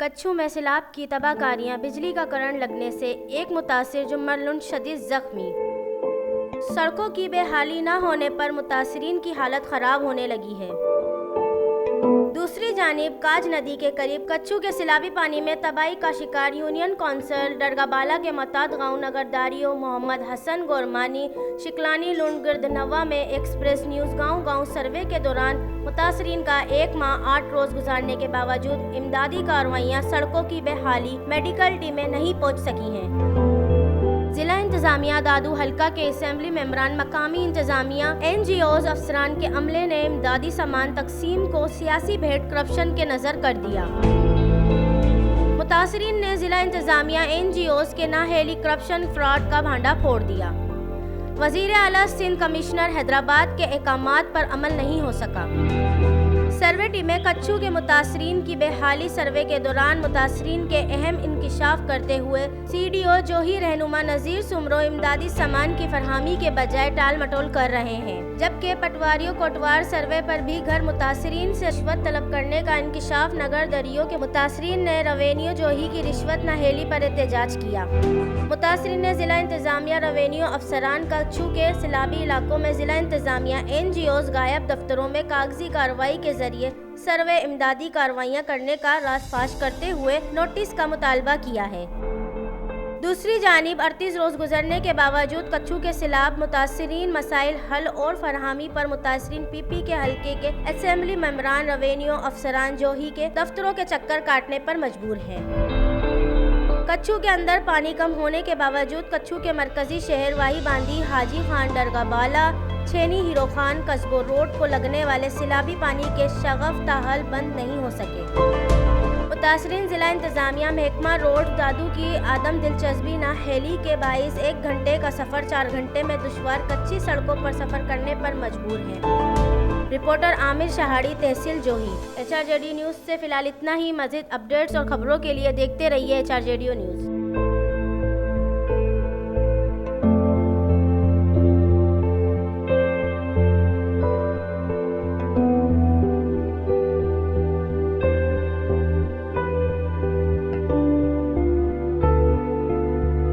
कच्छू में सैलाब की तबाहकारियां, बिजली का करंट लगने से एक मुतासिर जुम्मन शदीद जख्मी। सड़कों की बेहाली न होने पर मुतासिरीन की हालत खराब होने लगी है। दूसरी जानिब काज नदी के करीब कच्छू के सैलाबी पानी में तबाही का शिकार यूनियन कौंसिल डरगाबाला के मताद गांव नगरदारियों मोहम्मद हसन गोरमानी शिकलानी लुंड गिरदनवा में एक्सप्रेस न्यूज़ गांव सर्वे के दौरान मुतासरीन का 1 माह 8 रोज गुजारने के बावजूद इमदादी कार्रवाइयाँ, सड़कों की बेहाली, मेडिकल टीमें नहीं पहुँच सकी हैं। जिला इंतजामिया दादू हल्का के असेंबली मेंबरान, मकामी इंतजामिया, NGOs अफसरान के अमले ने इमदादी सामान तकसीम को सियासी भेंट करप्शन के नजर कर दिया। मुतासरीन ने जिला इंतजामिया NGOs के नाअहली करप्शन फ्रॉड का भांडा फोड़ दिया। वजीर आला सिंध कमिश्नर हैदराबाद के अहकामात पर अमल नहीं हो सका। सर्वे टीमें कच्छू के मुतासरीन की बेहाली सर्वे के दौरान मुतासरीन के अहम इंकिशाफ करते हुए CDO जोही रहनुमा नज़ीर सुमरो इमदादी सामान की फरहमी के बजाय टाल मटोल कर रहे हैं, जबकि पटवारियों कोटवार सर्वे पर भी घर मुतासरीन से रिश्वत तलब करने का इंकिशाफ नगर दरियों के मुतासरीन ने रेवेन्यू जोही की रिश्वत नाअहली पर एहतजाज किया। मुतासरीन ने जिला इंतजामिया रेवेन्यू अफसरान कच्छू के सैलाबी इलाकों में जिला इंतजामिया NGOs गायब दफ्तरों में कागजी कार्रवाई के जरिए सर्वे इमदादी कार्रवाइयाँ करने का रासफाश करते हुए नोटिस का मुतालबा किया है। दूसरी जानिब 38 रोज गुजरने के बावजूद कच्छू के सैलाब मुतासरीन मसाइल हल और फरहमी पर मुतासरीन PP के हल्के के असेंबली मेंबरान रेवेन्यू अफसरान जोही के दफ्तरों के चक्कर काटने पर मजबूर हैं। कच्छू के अंदर पानी कम होने के बावजूद कच्छू के मरकजी शहर वाही बांदी, हाजी खान, डरगाबाला, छेनी, हीरो खान, कस्बो रोड को लगने वाले सैलाबी पानी के शगफ ताहल बंद नहीं हो सके। मुतासरीन जिला इंतजामिया महकमा रोड दादू की आदम दिलचस्पी नाअहली के बाइस 1 घंटे का सफ़र 4 घंटे में दुश्वार कच्ची सड़कों पर सफ़र करने पर मजबूर हैं। रिपोर्टर आमिर शहाड़ी, तहसील जोही। HRJD न्यूज़ से फिलहाल इतना ही। मज़ीद अपडेट्स और खबरों के लिए देखते रहिए HRJD न्यूज़।